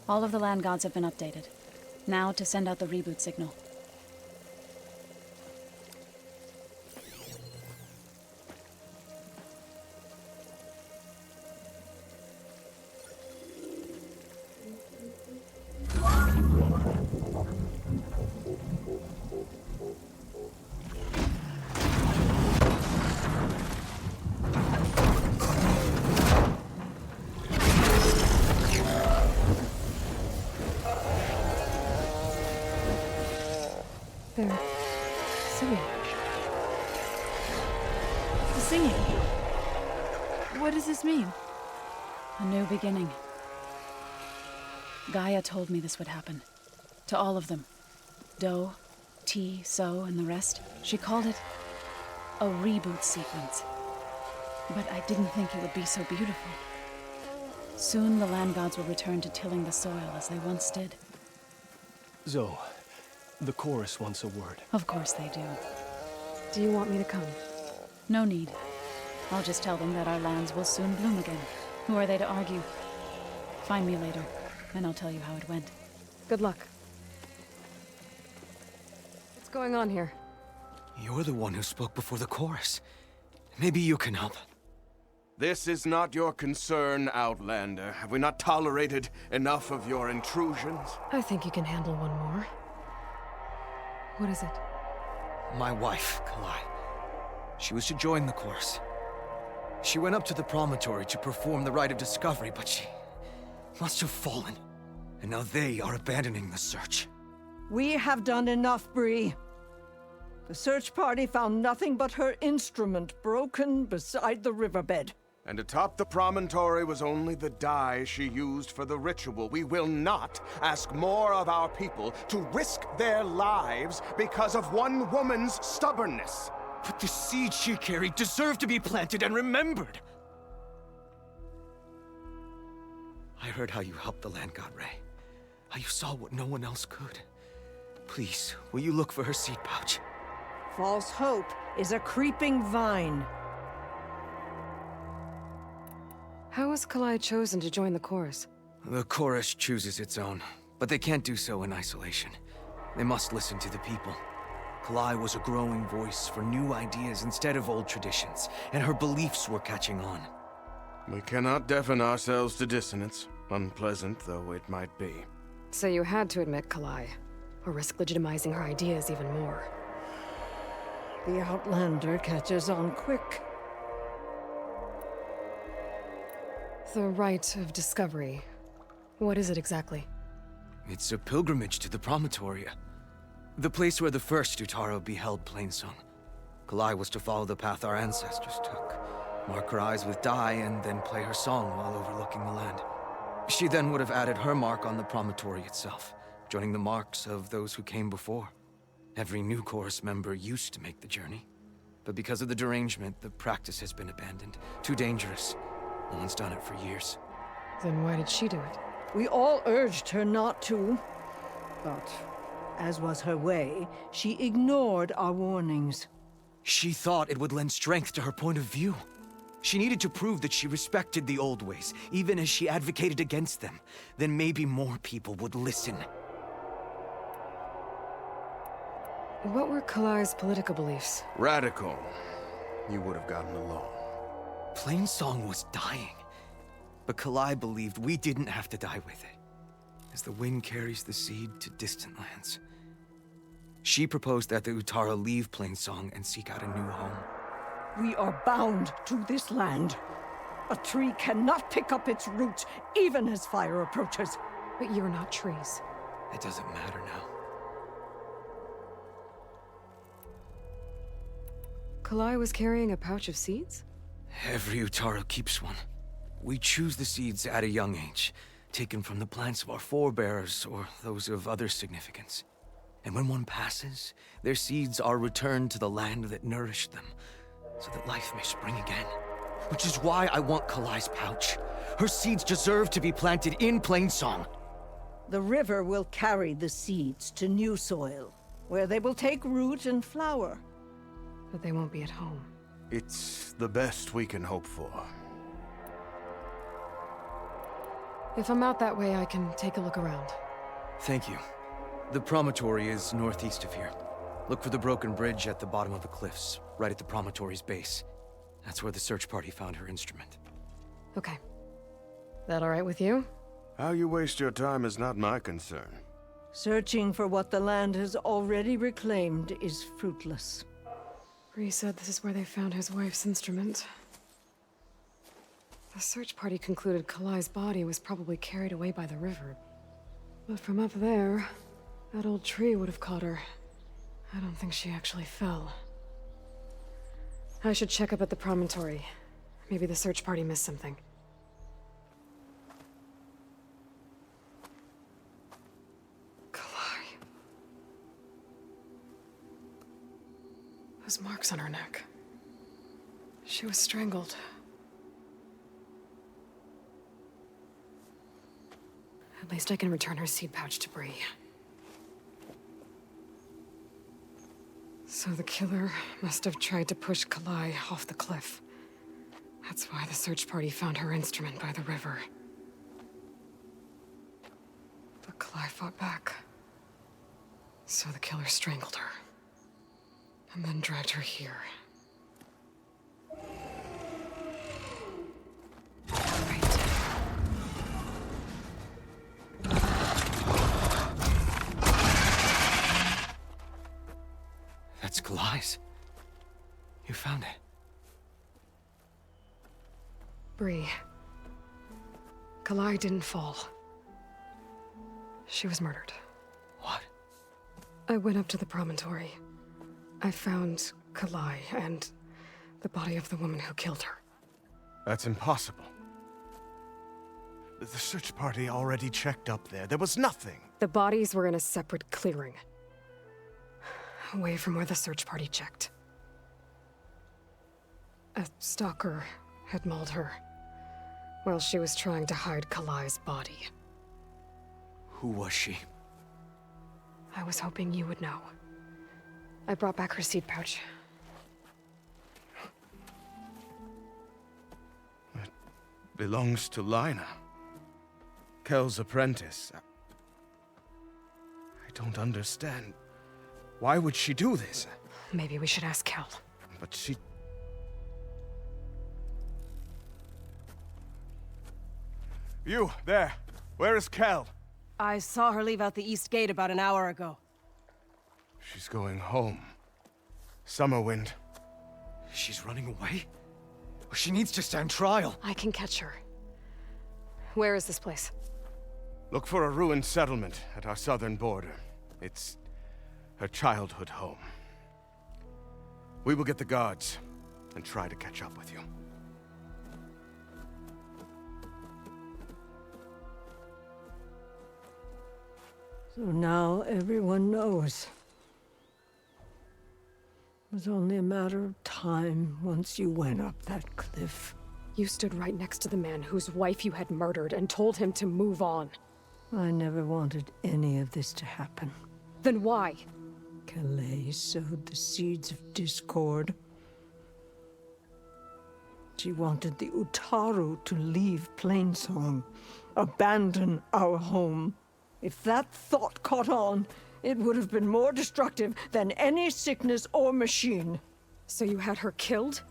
All of the land gods have been updated. Now to send out the reboot signal. They're singing. Singing? What does this mean? A new beginning. Gaia told me this would happen. To all of them. Do, T, So, and the rest. She called it a reboot sequence. But I didn't think it would be so beautiful. Soon the land gods will return to tilling the soil as they once did. Zoe, the chorus wants a word. Of course they do. Do you want me to come? No need. I'll just tell them that our lands will soon bloom again. Who are they to argue? Find me later, and I'll tell you how it went. Good luck. What's going on here? You're the one who spoke before the chorus. Maybe you can help. This is not your concern, Outlander. Have we not tolerated enough of your intrusions? I think you can handle one more. What is it? My wife, Kalai. She was to join the chorus. She went up to the promontory to perform the rite of discovery, but she must have fallen. And now they are abandoning the search. We have done enough, Bree. The search party found nothing but her instrument broken beside the riverbed. And atop the promontory was only the dye she used for the ritual. We will not ask more of our people to risk their lives because of one woman's stubbornness. But the seed she carried deserved to be planted and remembered. I heard how you helped the land god Ray. How you saw what no one else could. Please, will you look for her seed pouch? False hope is a creeping vine. How was Kalai chosen to join the chorus? The chorus chooses its own, but they can't do so in isolation. They must listen to the people. Kalai was a growing voice for new ideas instead of old traditions, and her beliefs were catching on. We cannot deafen ourselves to dissonance, unpleasant though it might be. So you had to admit Kalai, or risk legitimizing her ideas even more. The Outlander catches on quick. The rite of discovery. What is it exactly? It's a pilgrimage to the promontory. The place where the first Utaro beheld Plainsong. Kalai was to follow the path our ancestors took. Mark her eyes with dye and then play her song while overlooking the land. She then would have added her mark on the promontory itself, joining the marks of those who came before. Every new chorus member used to make the journey. But because of the derangement, the practice has been abandoned. Too dangerous. No one's done it for years. Then why did she do it? We all urged her not to, but as was her way, she ignored our warnings. She thought it would lend strength to her point of view. She needed to prove that she respected the old ways, even as she advocated against them. Then maybe more people would listen. What were Kalai's political beliefs? Radical. You would have gotten along. Plainsong was dying. But Kalai believed we didn't have to die with it. As the wind carries the seed to distant lands. She proposed that the Utara leave Plainsong and seek out a new home. We are bound to this land. A tree cannot pick up its roots, even as fire approaches. But you're not trees. It doesn't matter now. Kalai was carrying a pouch of seeds? Every Utara keeps one. We choose the seeds at a young age, taken from the plants of our forebears or those of other significance. And when one passes, their seeds are returned to the land that nourished them, so that life may spring again. Which is why I want Kalai's pouch. Her seeds deserve to be planted in Plainsong. The river will carry the seeds to new soil, where they will take root and flower. But they won't be at home. It's the best we can hope for. If I'm out that way, I can take a look around. Thank you. The promontory is northeast of here. Look for the broken bridge at the bottom of the cliffs, right at the promontory's base. That's where the search party found her instrument. Okay. That all right with you? How you waste your time is not my concern. Searching for what the land has already reclaimed is fruitless. Bree said this is where they found his wife's instrument. The search party concluded Kalai's body was probably carried away by the river. But from up there, that old tree would have caught her. I don't think she actually fell. I should check up at the promontory. Maybe the search party missed something. Kalai. Those marks on her neck. She was strangled. At least I can return her seed pouch to Bree. So the killer must have tried to push Kalai off the cliff. That's why the search party found her instrument by the river. But Kalai fought back. So the killer strangled her. And then dragged her here. Right. That's Kalai's. You found it. Bree. Kalai didn't fall. She was murdered. What? I went up to the promontory. I found Kalai and the body of the woman who killed her. That's impossible. The search party already checked up there. There was nothing. The bodies were in a separate clearing. Away from where the search party checked. A stalker had mauled her while she was trying to hide Kalai's body. Who was she? I was hoping you would know. I brought back her seed pouch. It belongs to Lina. Kel's apprentice. I don't understand. Why would she do this? Maybe we should ask Kel. But she... You, there. Where is Kel? I saw her leave out the east gate about an hour ago. She's going home. Summerwind. She's running away? She needs to stand trial. I can catch her. Where is this place? Look for a ruined settlement at our southern border. It's her childhood home. We will get the guards and try to catch up with you. So now everyone knows. It was only a matter of time once you went up that cliff. You stood right next to the man whose wife you had murdered and told him to move on. I never wanted any of this to happen. Then why? Calais sowed the seeds of discord. She wanted the Utaru to leave Plainsong, abandon our home. If that thought caught on, it would have been more destructive than any sickness or machine. So you had her killed?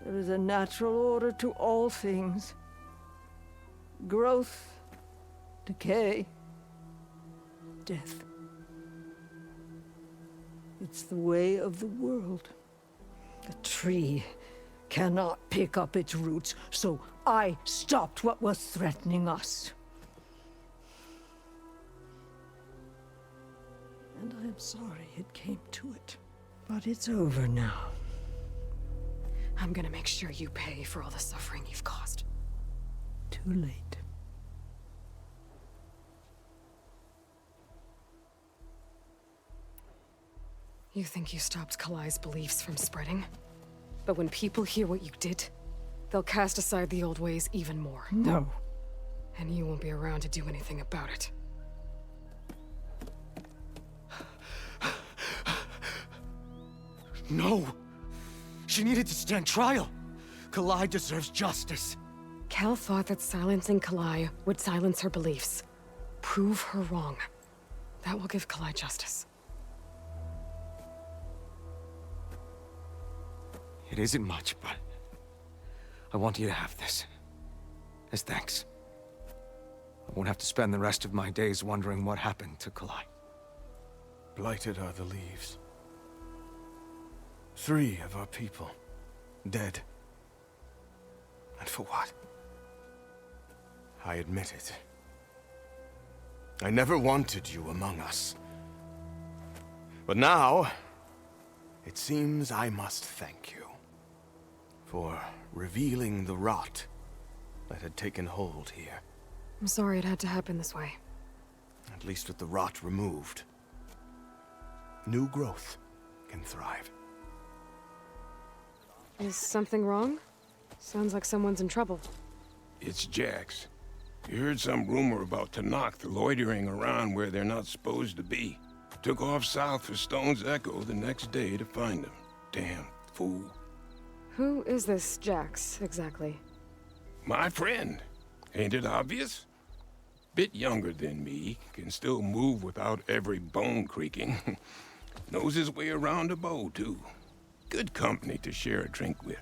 There is a natural order to all things. Growth, decay, death. It's the way of the world. The tree cannot pick up its roots, so I stopped what was threatening us. And I'm sorry it came to it. But it's over now. I'm gonna make sure you pay for all the suffering you've caused. Too late. You think you stopped Kalai's beliefs from spreading? But when people hear what you did, they'll cast aside the old ways even more. No. And you won't be around to do anything about it. No! She needed to stand trial! Kalai deserves justice. Kel. Kel thought that silencing Kalai would silence her beliefs. Prove her wrong. That will give Kalai justice. It isn't much, but I want you to have this. As thanks. I won't have to spend the rest of my days wondering what happened to Kalai. Blighted are the leaves. 3 of our people, dead. And for what? I admit it. I never wanted you among us. But now, it seems I must thank you for revealing the rot that had taken hold here. I'm sorry it had to happen this way. At least with the rot removed, new growth can thrive. Is something wrong? Sounds like someone's in trouble. It's Jax. You heard some rumor about Tenakth loitering around where they're not supposed to be. Took off south for Stone's Echo the next day to find them. Damn fool. Who is this Jax, exactly? My friend. Ain't it obvious? Bit younger than me, can still move without every bone creaking. Knows his way around a bow, too. Good company to share a drink with.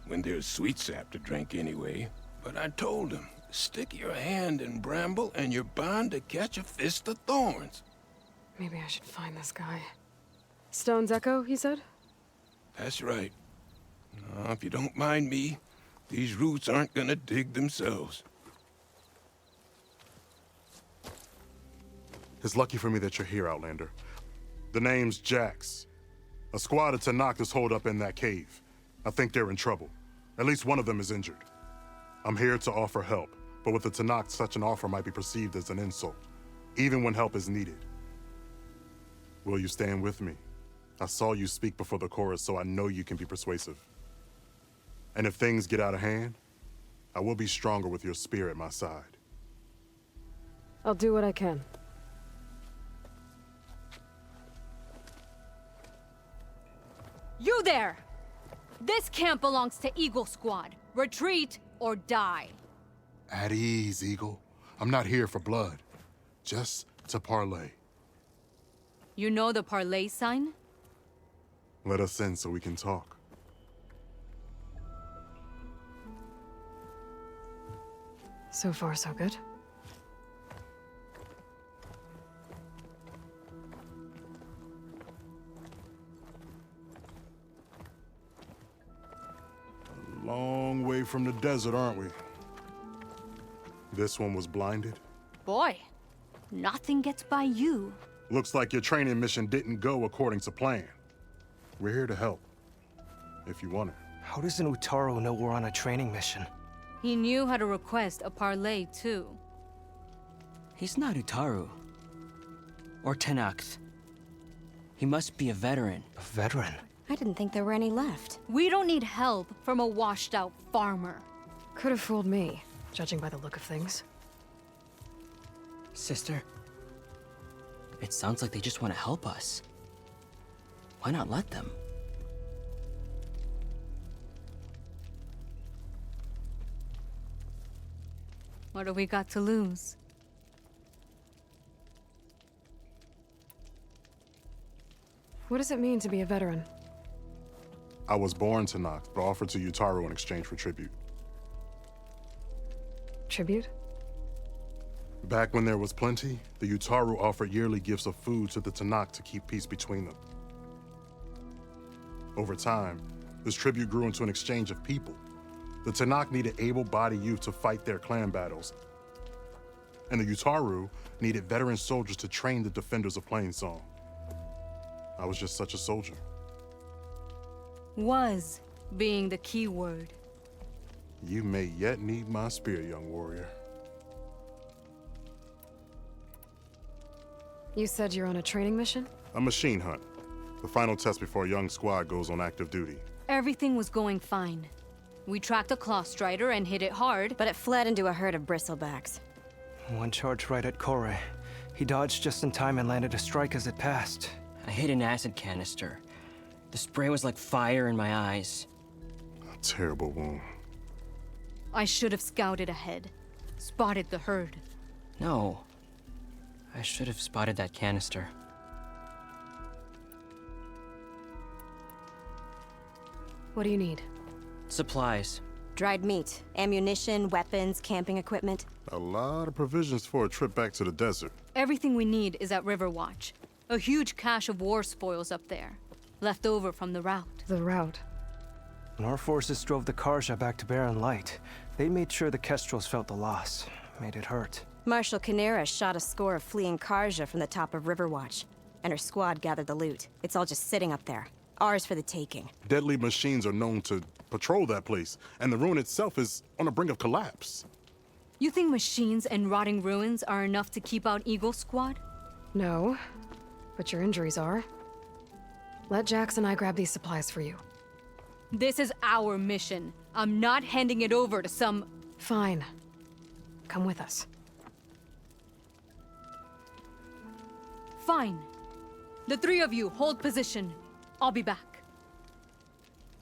When there's sweet sap to drink anyway. But I told him, stick your hand in bramble and you're bound to catch a fist of thorns. Maybe I should find this guy. Stone's Echo, he said? That's right. Now, if you don't mind me, these roots aren't gonna dig themselves. It's lucky for me that you're here, Outlander. The name's Jax. A squad of Tenakth is holed up in that cave. I think they're in trouble. At least one of them is injured. I'm here to offer help, but with the Tenakth, such an offer might be perceived as an insult, even when help is needed. Will you stand with me? I saw you speak before the chorus, so I know you can be persuasive. And if things get out of hand, I will be stronger with your spear at my side. I'll do what I can. You there! This camp belongs to Eagle Squad. Retreat or die. At ease, Eagle. I'm not here for blood. Just to parlay. You know the parlay sign? Let us in so we can talk. So far, so good. Long way from the desert, aren't we? This one was blinded? Boy, nothing gets by you. Looks like your training mission didn't go according to plan. We're here to help, if you want it. How does an Utaru know we're on a training mission? He knew how to request a parlay, too. He's not Utaru. Or Tenakth. He must be a veteran. A veteran? I didn't think there were any left. We don't need help from a washed-out farmer. Could have fooled me, judging by the look of things. Sister, it sounds like they just want to help us. Why not let them? What do we got to lose? What does it mean to be a veteran? I was born Tenakth, but offered to Utaru in exchange for tribute. Tribute? Back when there was plenty, the Utaru offered yearly gifts of food to the Tenakth to keep peace between them. Over time, this tribute grew into an exchange of people. The Tenakth needed able-bodied youth to fight their clan battles, and the Utaru needed veteran soldiers to train the defenders of Plainsong. I was just such a soldier. Was being the key word. You may yet need my spear, young warrior. You said you're on a training mission? A machine hunt. The final test before a young squad goes on active duty. Everything was going fine. We tracked a claw strider and hit it hard, But it fled into a herd of bristlebacks. One charged right at Kore. He dodged just in time and landed a strike as it passed. I hit an acid canister. The spray was like fire in my eyes. A terrible wound. I should have scouted ahead. Spotted the herd. No. I should have spotted that canister. What do you need? Supplies. Dried meat, ammunition, weapons, camping equipment. A lot of provisions for a trip back to the desert. Everything we need is at Riverwatch. A huge cache of war spoils up there. Left over from the rout. The rout? When our forces drove the Karja back to Barren Light, they made sure the Kestrels felt the loss. Made it hurt. Marshal Canera shot a score of fleeing Karja from the top of Riverwatch, and her squad gathered the loot. It's all just sitting up there. Ours for the taking. Deadly machines are known to patrol that place, and the ruin itself is on the brink of collapse. You think machines and rotting ruins are enough to keep out Eagle Squad? No, but your injuries are. Let Jax and I grab these supplies for you. This is our mission. I'm not handing it over to some... Fine. Come with us. Fine. The three of you hold position. I'll be back.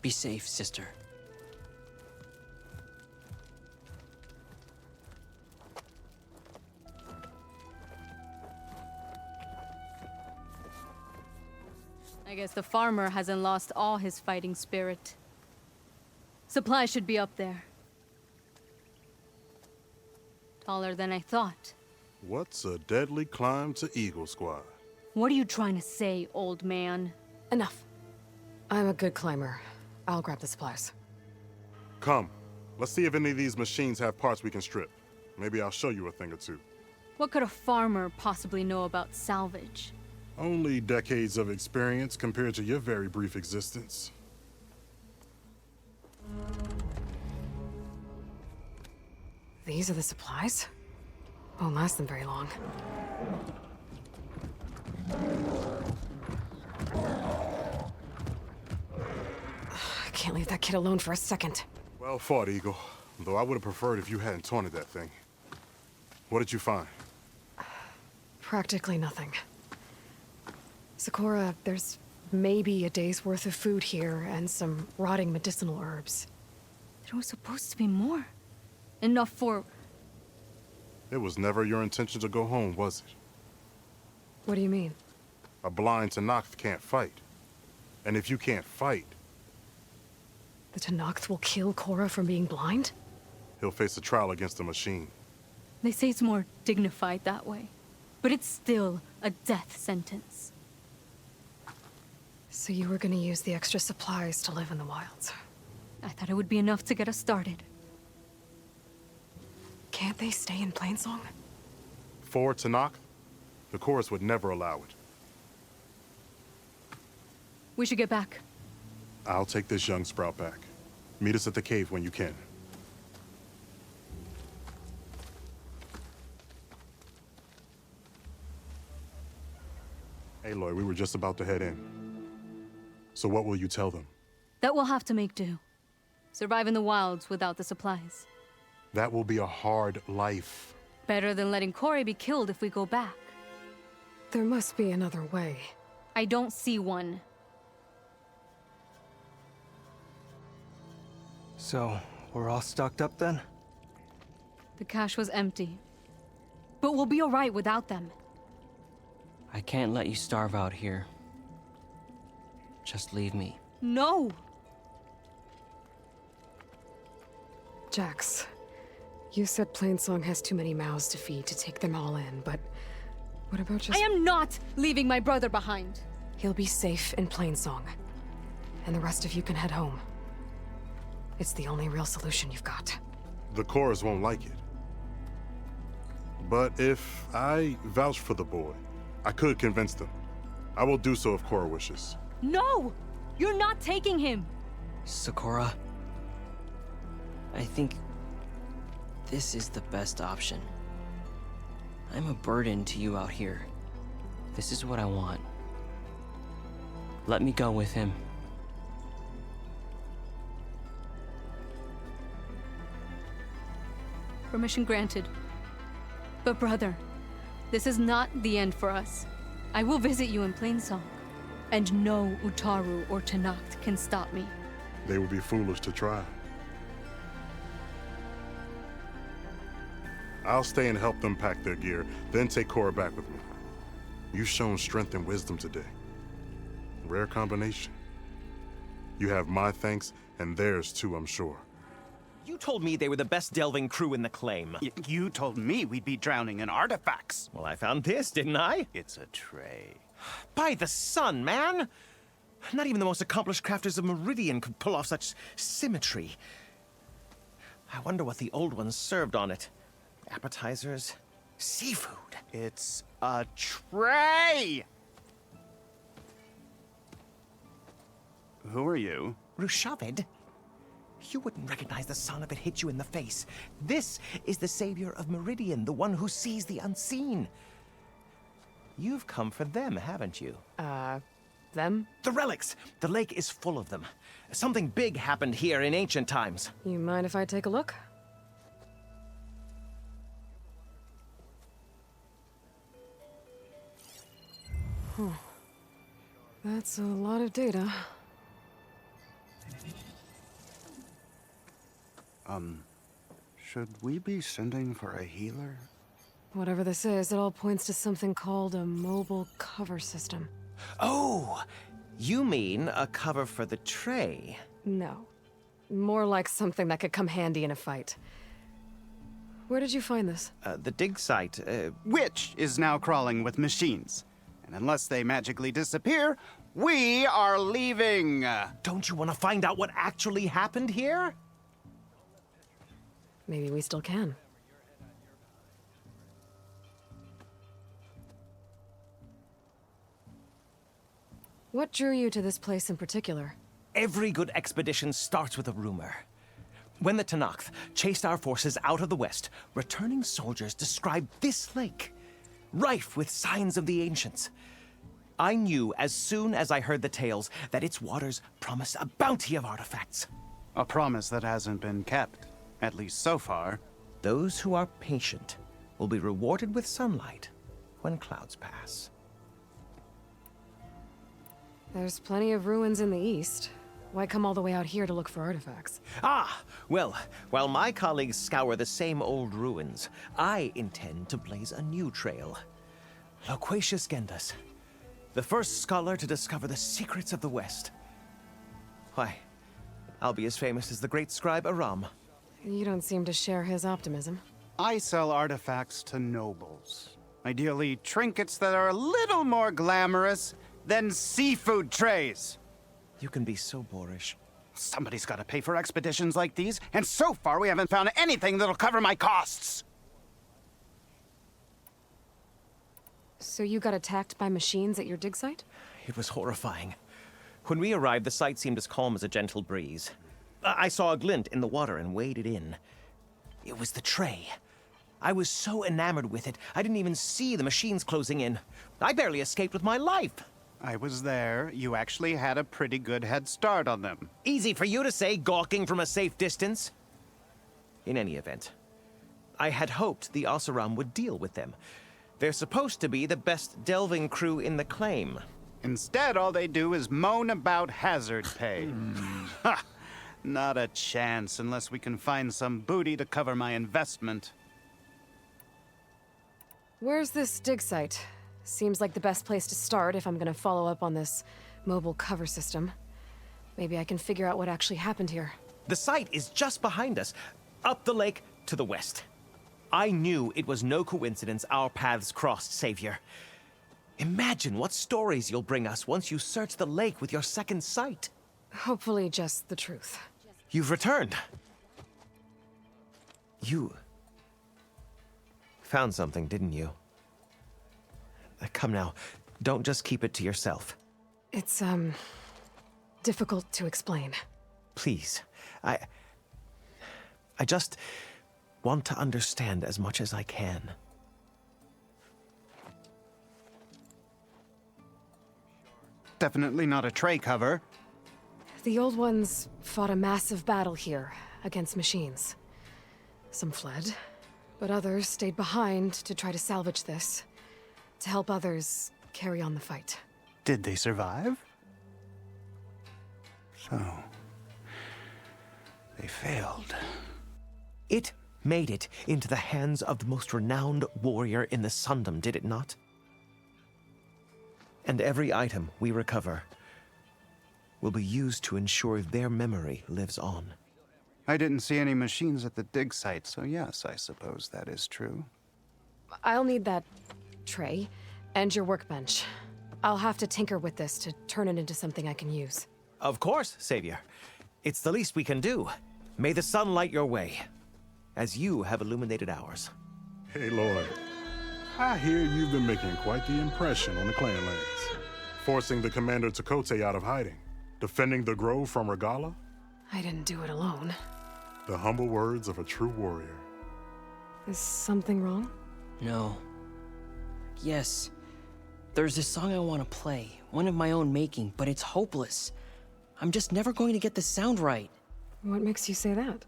Be safe, sister. I guess the farmer hasn't lost all his fighting spirit. Supplies should be up there. Taller than I thought. What's a deadly climb to Eagle Squad? What are you trying to say, old man? Enough. I'm a good climber. I'll grab the supplies. Come. Let's see if any of these machines have parts we can strip. Maybe I'll show you a thing or two. What could a farmer possibly know about salvage? Only decades of experience compared to your very brief existence. These are the supplies? Won't last them very long. I can't leave that kid alone for a second. Well fought, Eagle. Though I would have preferred if you hadn't taunted that thing. What did you find? Practically nothing. Sakura, there's maybe a day's worth of food here and some rotting medicinal herbs. There was supposed to be more. Enough for... It was never your intention to go home, was it? What do you mean? A blind Tenakth can't fight. And if you can't fight... The Tenakth will kill Korra from being blind? He'll face a trial against the machine. They say it's more dignified that way. But it's still a death sentence. So you were gonna use the extra supplies to live in the wilds? I thought it would be enough to get us started. Can't they stay in Plainsong? For Tenakth, the chorus would never allow it. We should get back. I'll take this young sprout back. Meet us at the cave when you can. Aloy, we were just about to head in. So what will you tell them? That we'll have to make do. Survive in the wilds without the supplies. That will be a hard life. Better than letting Corey be killed if we go back. There must be another way. I don't see one. So, we're all stocked up then? The cache was empty. But we'll be alright without them. I can't let you starve out here. Just leave me. No! Jax, you said Plainsong has too many mouths to feed to take them all in, but what about just... I am not leaving my brother behind! He'll be safe in Plainsong, and the rest of you can head home. It's the only real solution you've got. The chorus won't like it. But if I vouch for the boy, I could convince them. I will do so if Korra wishes. No! You're not taking him! Sakura, I think this is the best option. I'm a burden to you out here. This is what I want. Let me go with him. Permission granted. But brother, this is not the end for us. I will visit you in Plainsong. And no Utaru or Tenakth can stop me. They would be foolish to try. I'll stay and help them pack their gear, then take Cora back with me. You've shown strength and wisdom today. Rare combination. You have my thanks, and theirs too, I'm sure. You told me they were the best delving crew in the claim. You told me we'd be drowning in artifacts. Well, I found this, didn't I? It's a tray. By the sun, man! Not even the most accomplished crafters of Meridian could pull off such symmetry. I wonder what the old ones served on it. Appetizers? Seafood? It's a tray! Who are you? Rushavid? You wouldn't recognize the sun if it hit you in the face. This is the savior of Meridian, the one who sees the unseen. You've come for them, haven't you? Them? The relics! The lake is full of them. Something big happened here in ancient times. You mind if I take a look? Huh. That's a lot of data. Should we be sending for a healer? Whatever this is, it all points to something called a mobile cover system. Oh! You mean a cover for the tray? No. More like something that could come handy in a fight. Where did you find this? The dig site, Which is now crawling with machines. And unless they magically disappear, we are leaving! Don't you want to find out what actually happened here? Maybe we still can. What drew you to this place in particular? Every good expedition starts with a rumor. When the Tenakth chased our forces out of the west, returning soldiers described this lake, rife with signs of the ancients. I knew as soon as I heard the tales that its waters promised a bounty of artifacts. A promise that hasn't been kept, at least so far. Those who are patient will be rewarded with sunlight when clouds pass. There's plenty of ruins in the east. Why come all the way out here to look for artifacts? Ah, well, while my colleagues scour the same old ruins, I intend to blaze a new trail. Loquacious Gendas, the first scholar to discover the secrets of the West. Why, I'll be as famous as the great scribe Aram. You don't seem to share his optimism. I sell artifacts to nobles. Ideally, trinkets that are a little more glamorous than seafood trays. You can be so boorish. Somebody's got to pay for expeditions like these, and so far we haven't found anything that'll cover my costs. So you got attacked by machines at your dig site? It was horrifying. When we arrived, the site seemed as calm as a gentle breeze. I saw a glint in the water and waded in. It was the tray. I was so enamored with it, I didn't even see the machines closing in. I barely escaped with my life. I was there. You actually had a pretty good head start on them. Easy for you to say, gawking from a safe distance. In any event, I had hoped the Oseram would deal with them. They're supposed to be the best delving crew in the claim. Instead, all they do is moan about hazard pay. Ha! Not a chance unless we can find some booty to cover my investment. Where's this dig site? Seems like the best place to start if I'm gonna follow up on this mobile cover system. Maybe I can figure out what actually happened here. The site is just behind us, up the lake to the west. I knew it was no coincidence our paths crossed, Savior. Imagine what stories you'll bring us once you search the lake with your second sight. Hopefully just the truth. You've returned. You found something, didn't you? Come now, don't just keep it to yourself. It's, difficult to explain. Please, I just want to understand as much as I can. Definitely not a tray cover. The old ones fought a massive battle here against machines. Some fled, but others stayed behind to try to salvage this, to help others carry on the fight. Did they survive? So, they failed. It made it into the hands of the most renowned warrior in the Sundom, did it not? And every item we recover will be used to ensure their memory lives on. I didn't see any machines at the dig site, so yes, I suppose that is true. I'll need that tray and your workbench. I'll have to tinker with this to turn it into something I can use. Of course, Savior. It's the least we can do. May the sun light your way, as you have illuminated ours. Hey, Lord. I hear you've been making quite the impression on the clan lands. Forcing the Commander Tekote out of hiding. Defending the grove from Regala. I didn't do it alone. The humble words of a true warrior. Is something wrong? No. Yes. There's this song I want to play, one of my own making, but it's hopeless. I'm just never going to get the sound right. What makes you say that?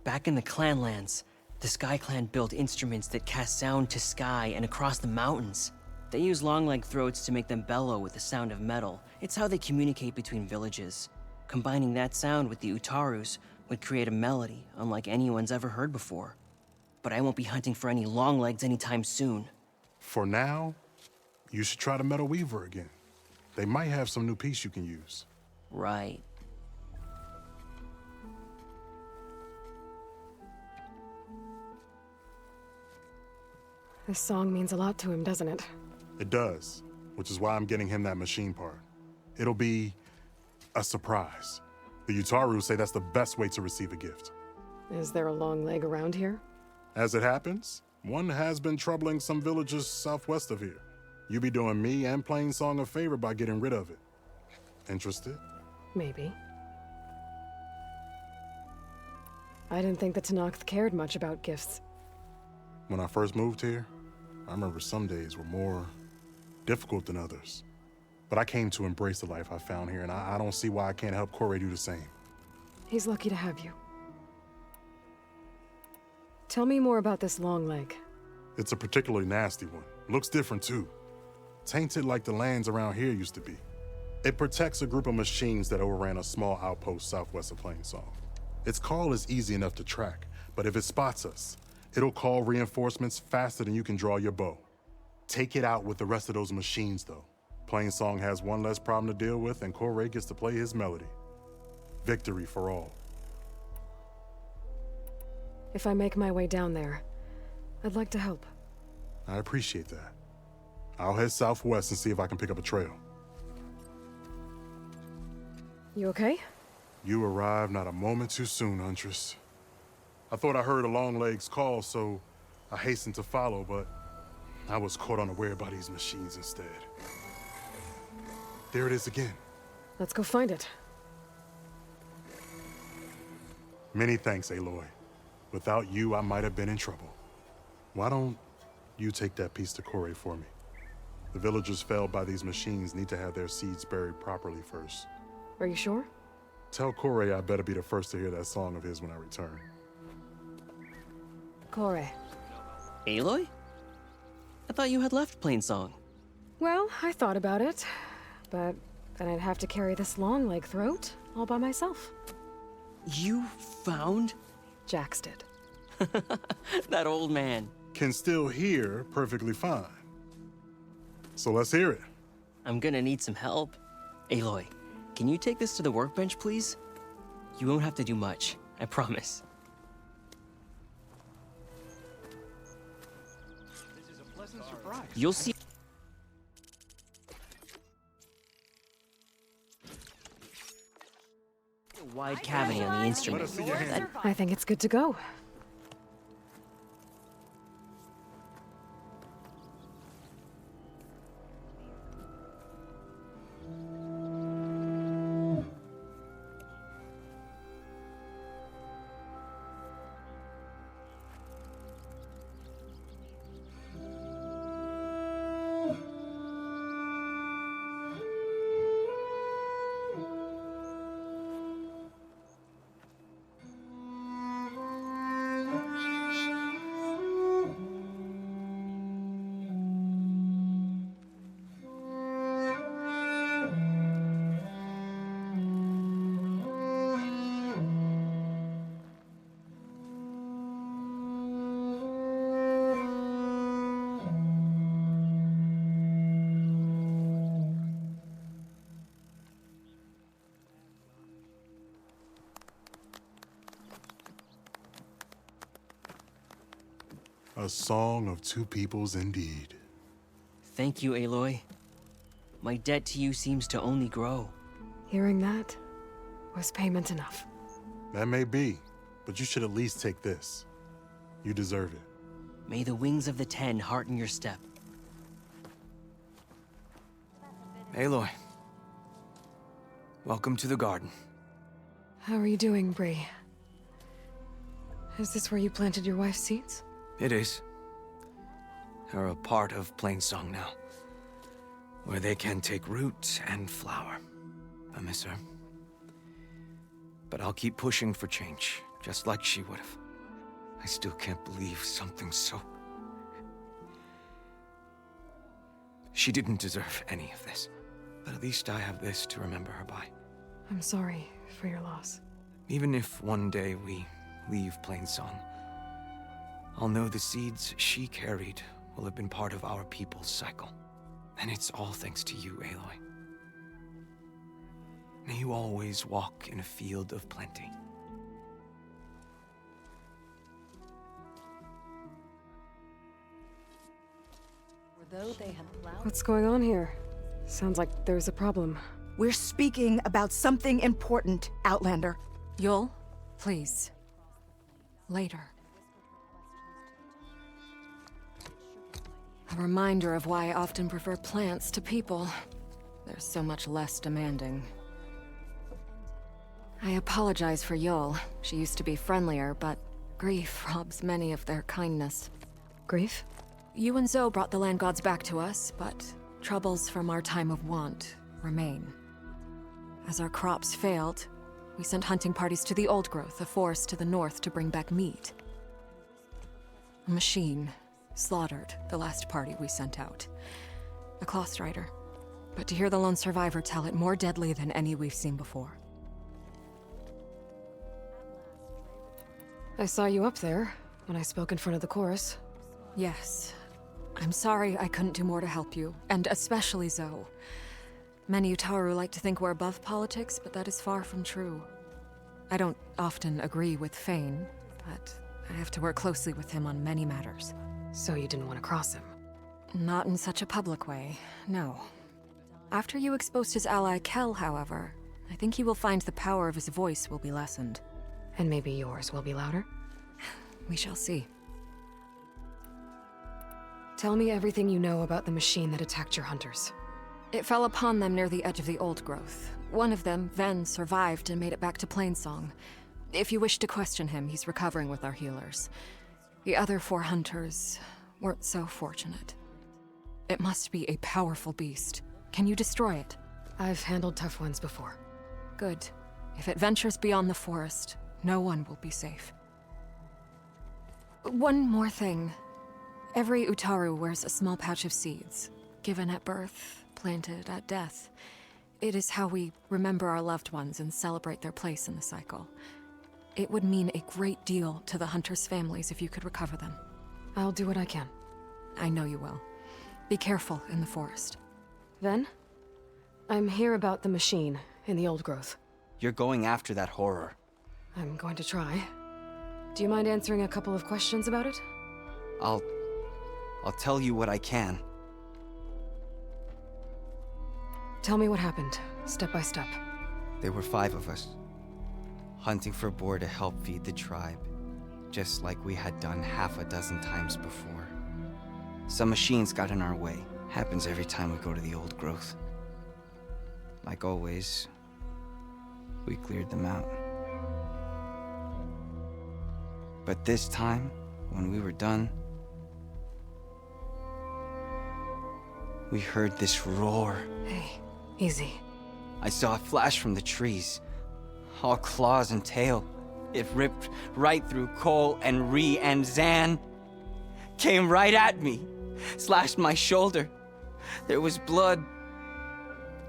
Back in the Clanlands, the Sky Clan built instruments that cast sound to sky and across the mountains. They use long-leg throats to make them bellow with the sound of metal. It's how they communicate between villages. Combining that sound with the Utarus would create a melody unlike anyone's ever heard before. But I won't be hunting for any longlegs anytime soon. For now, you should try the Metal Weaver again. They might have some new piece you can use. Right. This song means a lot to him, doesn't it? It does, which is why I'm getting him that machine part. It'll be a surprise. The Utaru say that's the best way to receive a gift. Is there a long leg around here? As it happens, one has been troubling some villages southwest of here. You be doing me and Plainsong a favor by getting rid of it. Interested? Maybe. I didn't think the Tenakth cared much about gifts. When I first moved here, I remember some days were more difficult than others. But I came to embrace the life I found here, and I don't see why I can't help Corey do the same. He's lucky to have you. Tell me more about this long leg. It's a particularly nasty one. Looks different, too. Tainted like the lands around here used to be. It protects a group of machines that overran a small outpost southwest of Plainsong. Its call is easy enough to track, but if it spots us, it'll call reinforcements faster than you can draw your bow. Take it out with the rest of those machines, though. Plainsong has one less problem to deal with, and Corey gets to play his melody. Victory for all. If I make my way down there, I'd like to help. I appreciate that. I'll head southwest and see if I can pick up a trail. You okay? You arrived not a moment too soon, Huntress. I thought I heard a Longleg's call, so I hastened to follow, but I was caught unaware by these machines instead. There it is again. Let's go find it. Many thanks, Aloy. Without you, I might have been in trouble. Why don't you take that piece to Corey for me? The villagers felled by these machines need to have their seeds buried properly first. Are you sure? Tell Corey I better be the first to hear that song of his when I return. Corey. Aloy? I thought you had left Plainsong. Well, I thought about it, but then I'd have to carry this long leg throat all by myself. You found? Jax did. That old man. Can still hear perfectly fine. So let's hear it. I'm gonna need some help. Aloy, can you take this to the workbench, please? You won't have to do much, I promise. This is a pleasant surprise. You'll see. A wide cavity on the instrument. I think it's good to go. A song of two peoples indeed. Thank you, Aloy. My debt to you seems to only grow. Hearing that was payment enough. That may be, but you should at least take this. You deserve it. May the wings of the Ten hearten your step. Aloy. Welcome to the garden. How are you doing, Bree? Is this where you planted your wife's seeds? It is. They're a part of Plainsong now, where they can take root and flower. I miss her. But I'll keep pushing for change, just like she would have. I still can't believe something so... She didn't deserve any of this. But at least I have this to remember her by. I'm sorry for your loss. Even if one day we leave Plainsong, I'll know the seeds she carried will have been part of our people's cycle. And it's all thanks to you, Aloy. May you always walk in a field of plenty. What's going on here? Sounds like there's a problem. We're speaking about something important, Outlander. Yul, please. Later. A reminder of why I often prefer plants to people. They're so much less demanding. I apologize for Yul. She used to be friendlier, but grief robs many of their kindness. Grief? You and Zoe brought the land gods back to us, but troubles from our time of want remain. As our crops failed, we sent hunting parties to the Old Growth, a forest to the north, to bring back meat. A machine slaughtered the last party we sent out. A cloth strider. But to hear the lone survivor tell it, more deadly than any we've seen before. I saw you up there when I spoke in front of the chorus. Yes. I'm sorry I couldn't do more to help you, and especially Zoe. Many Utaru like to think we're above politics, but that is far from true. I don't often agree with Fane, but I have to work closely with him on many matters. So you didn't want to cross him? Not in such a public way, no. After you exposed his ally Kel, however, I think he will find the power of his voice will be lessened. And maybe yours will be louder? We shall see. Tell me everything you know about the machine that attacked your hunters. It fell upon them near the edge of the Old Growth. One of them, Ven, survived and made it back to Plainsong. If you wish to question him, he's recovering with our healers. The other 4 hunters weren't so fortunate. It must be a powerful beast. Can you destroy it? I've handled tough ones before. Good. If it ventures beyond the forest, no one will be safe. One more thing. Every Utaru wears a small pouch of seeds, given at birth, planted at death. It is how we remember our loved ones and celebrate their place in the cycle. It would mean a great deal to the hunters' families if you could recover them. I'll do what I can. I know you will. Be careful in the forest. Ven? I'm here about the machine in the Old Growth. You're going after that horror. I'm going to try. Do you mind answering a couple of questions about it? I'll tell you what I can. Tell me what happened, step by step. There were 5 of us, hunting for boar to help feed the tribe, just like we had done half a dozen times before. Some machines got in our way. Happens every time we go to the Old Growth. Like always, we cleared them out. But this time, when we were done, we heard this roar. Hey, easy. I saw it flash from the trees, all claws and tail. It ripped right through Cole and Ree, and Zan came right at me, slashed my shoulder. There was blood.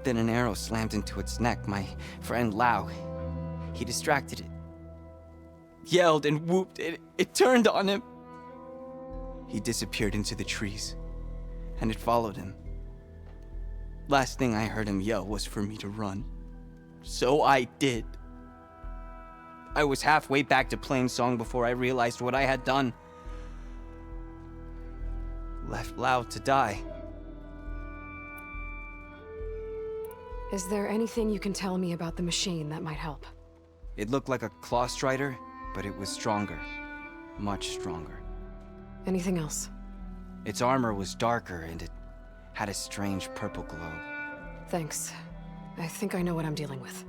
Then an arrow slammed into its neck. My friend Lau, he distracted it. Yelled and whooped. It turned on him. He disappeared into the trees, and it followed him. Last thing I heard him yell was for me to run. So I did. I was halfway back to Plainsong before I realized what I had done. left Lao to die. Is there anything you can tell me about the machine that might help? It looked like a claw strider, but it was stronger. Much stronger. Anything else? Its armor was darker and it had a strange purple glow. Thanks. I think I know what I'm dealing with.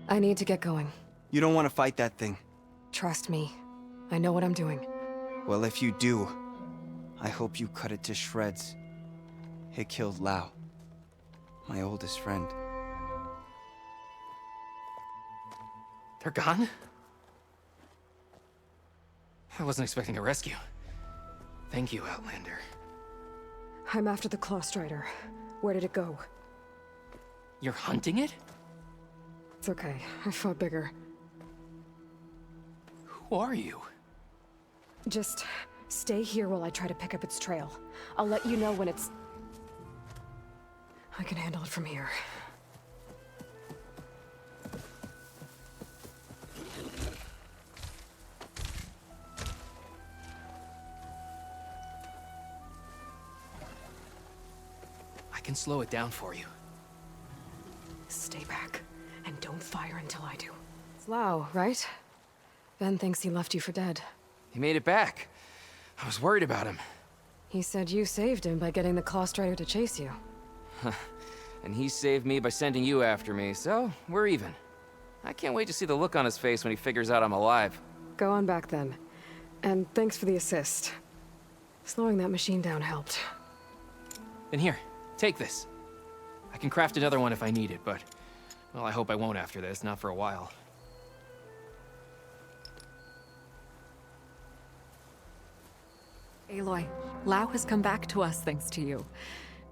I need to get going. You don't want to fight that thing. Trust me. I know what I'm doing. Well, if you do, I hope you cut it to shreds. It killed Lao, my oldest friend. They're gone? I wasn't expecting a rescue. Thank you, Outlander. I'm after the Claw Strider. Where did it go? You're hunting it? It's okay. I fought bigger. Who are you? Just stay here while I try to pick up its trail. I'll let you know when it's... I can handle it from here. I can slow it down for you. Stay back, and don't fire until I do. It's Lao, right? Ben thinks he left you for dead. He made it back. I was worried about him. He said you saved him by getting the Claw Strider to chase you. And he saved me by sending you after me, so we're even. I can't wait to see the look on his face when he figures out I'm alive. Go on back then. And thanks for the assist. Slowing that machine down helped. Then here, take this. I can craft another one if I need it, but... well, I hope I won't after this, not for a while. Aloy, Lao has come back to us thanks to you.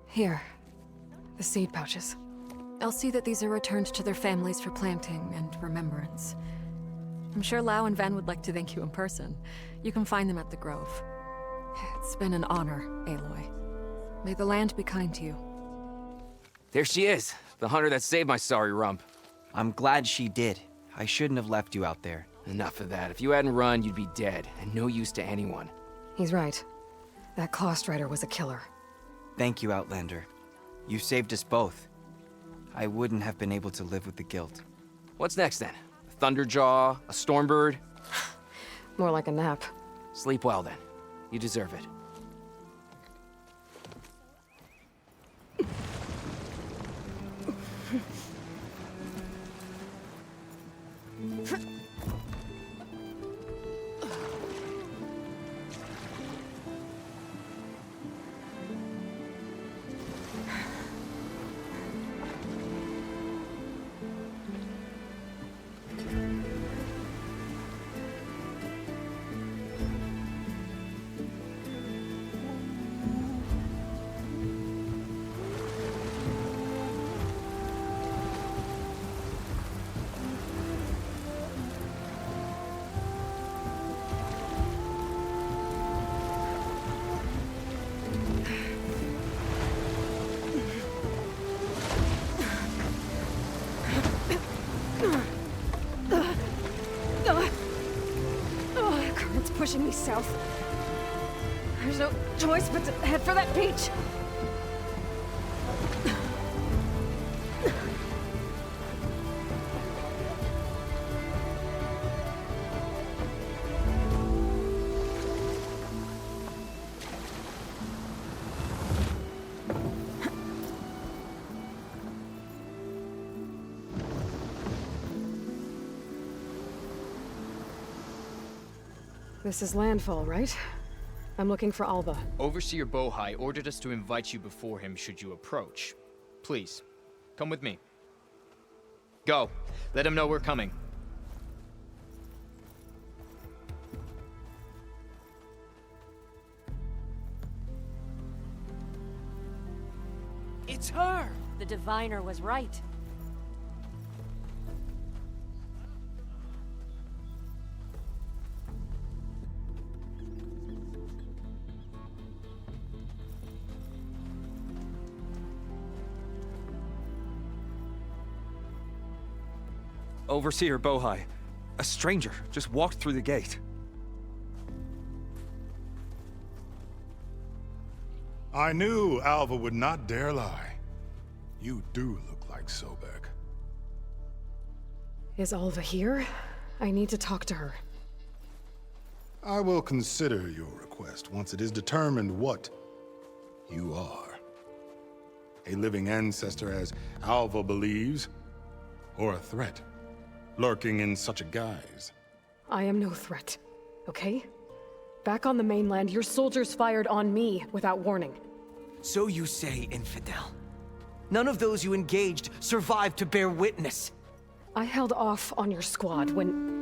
Here. The seed pouches. I'll see that these are returned to their families for planting and remembrance. I'm sure Lao and Van would like to thank you in person. You can find them at the Grove. It's been an honor, Aloy. May the land be kind to you. There she is, the hunter that saved my sorry rump. I'm glad she did. I shouldn't have left you out there. Enough of that. If you hadn't run, you'd be dead, and no use to anyone. He's right. That Claw Strider was a killer. Thank you, Outlander. You saved us both. I wouldn't have been able to live with the guilt. What's next then? A Thunderjaw? A Stormbird? More like a nap. Sleep well then. You deserve it. Current's pushing me south. There's no choice but to head for that beach. This is landfall, right? I'm looking for Alba. Overseer Bohai ordered us to invite you before him should you approach. Please, come with me. Go. Let him know we're coming. It's her! The diviner was right. Overseer Bohai. A stranger just walked through the gate. I knew Alva would not dare lie. You do look like Sobek. Is Alva here? I need to talk to her. I will consider your request once it is determined what you are. A living ancestor, as Alva believes, or a threat, lurking in such a guise. I am no threat, okay? Back on the mainland, your soldiers fired on me without warning. So you say, infidel. None of those you engaged survived to bear witness. I held off on your squad when...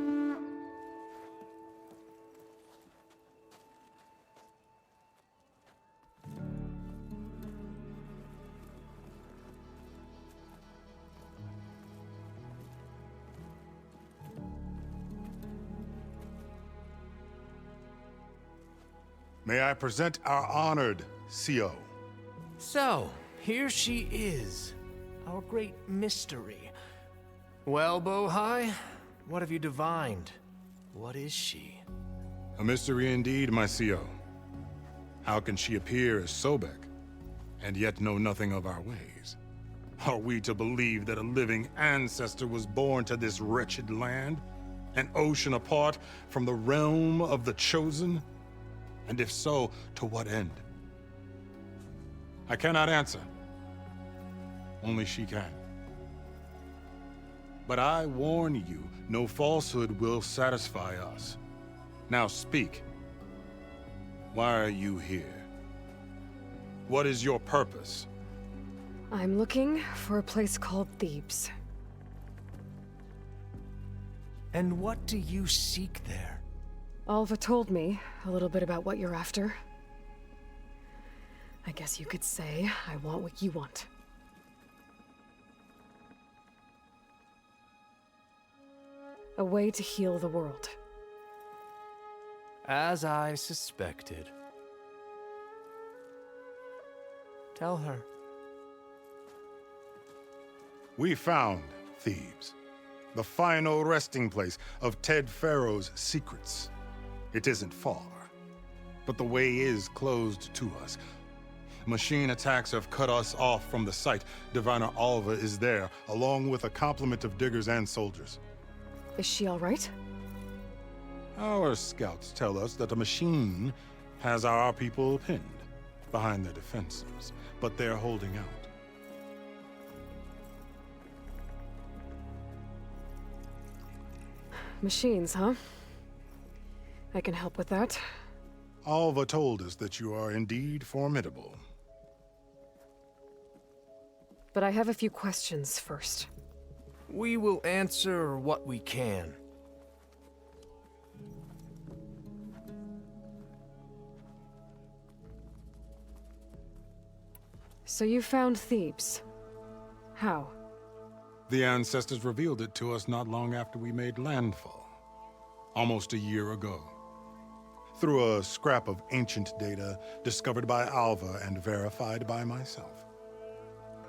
May I present our honored CO. So, here she is, our great mystery. Well, Bohai, what have you divined? What is she? A mystery indeed, my CO. How can she appear as Sobek, and yet know nothing of our ways? Are we to believe that a living ancestor was born to this wretched land? An ocean apart from the realm of the Chosen? And if so, to what end? I cannot answer. Only she can. But I warn you, no falsehood will satisfy us. Now speak. Why are you here? What is your purpose? I'm looking for a place called Thebes. And what do you seek there? Alva told me a little bit about what you're after. I guess you could say I want what you want. A way to heal the world. As I suspected. Tell her. We found Thebes, the final resting place of Ted Pharaoh's secrets. It isn't far, but the way is closed to us. Machine attacks have cut us off from the site. Diviner Alva is there, along with a complement of diggers and soldiers. Is she all right? Our scouts tell us that a machine has our people pinned behind their defenses, but they're holding out. Machines, huh? I can help with that. Alva told us that you are indeed formidable. But I have a few questions first. We will answer what we can. So you found Thebes. How? The ancestors revealed it to us not long after we made landfall. Almost a year ago. Through a scrap of ancient data discovered by Alva and verified by myself.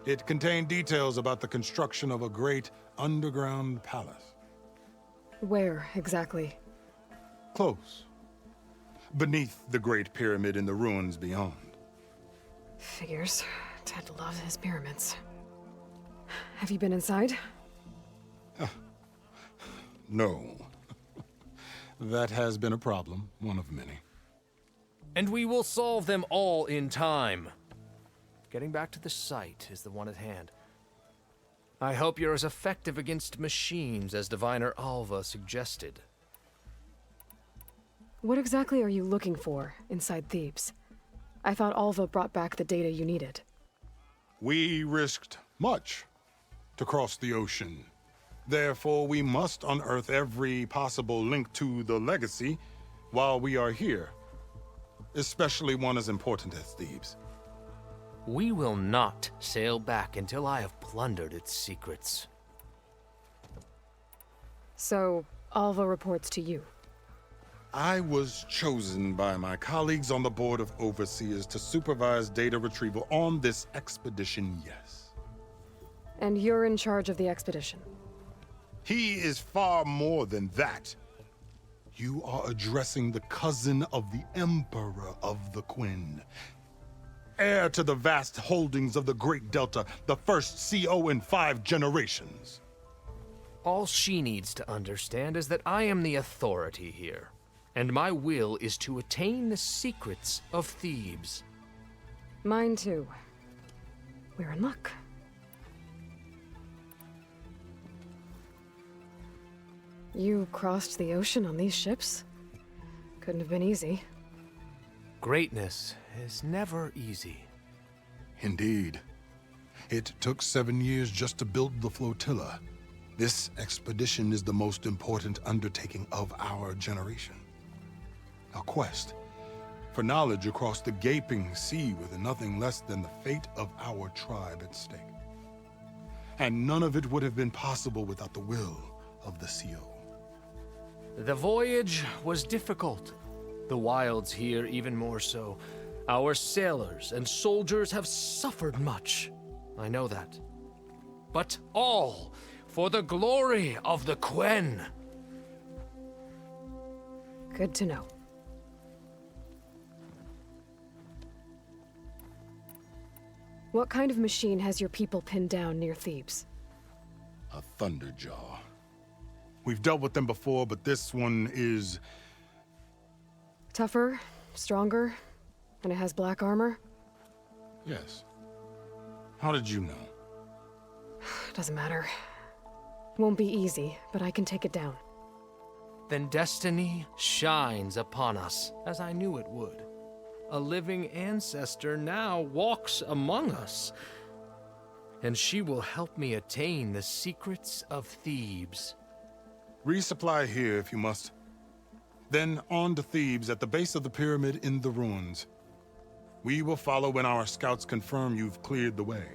It contained details about the construction of a great underground palace. Where, exactly? Close. Beneath the Great Pyramid in the ruins beyond. Figures. Ted loves his pyramids. Have you been inside? No. That has been a problem, one of many. And we will solve them all in time. Getting back to the site is the one at hand. I hope you're as effective against machines as Diviner Alva suggested. What exactly are you looking for inside Thebes? I thought Alva brought back the data you needed. We risked much to cross the ocean. Therefore, we must unearth every possible link to the legacy while we are here. Especially one as important as Thebes. We will not sail back until I have plundered its secrets. So, Alva reports to you. I was chosen by my colleagues on the Board of Overseers to supervise data retrieval on this expedition, yes. And you're in charge of the expedition? He is far more than that. You are addressing the cousin of the Emperor of the Quinn. heir to the vast holdings of the Great Delta, the first CO in 5 generations. All she needs to understand is that I am the authority here, and my will is to attain the secrets of Thebes. Mine too. We're in luck. You crossed the ocean on these ships? Couldn't have been easy. Greatness is never easy. Indeed. It took 7 years just to build the flotilla. This expedition is the most important undertaking of our generation. A quest for knowledge across the gaping sea with nothing less than the fate of our tribe at stake. And none of it would have been possible without the will of the CO. The voyage was difficult. The wilds here even more so. Our sailors and soldiers have suffered much. I know that. But all for the glory of the Quen. Good to know. What kind of machine has your people pinned down near Thebes? A Thunderjaw. We've dealt with them before, but this one is... Tougher, stronger, and it has black armor? Yes. How did you know? Doesn't matter. Won't be easy, but I can take it down. Then destiny shines upon us, as I knew it would. A living ancestor now walks among us, and she will help me attain the secrets of Thebes. Resupply here if you must. Then on to Thebes at the base of the pyramid in the ruins. We will follow when our scouts confirm you've cleared the way.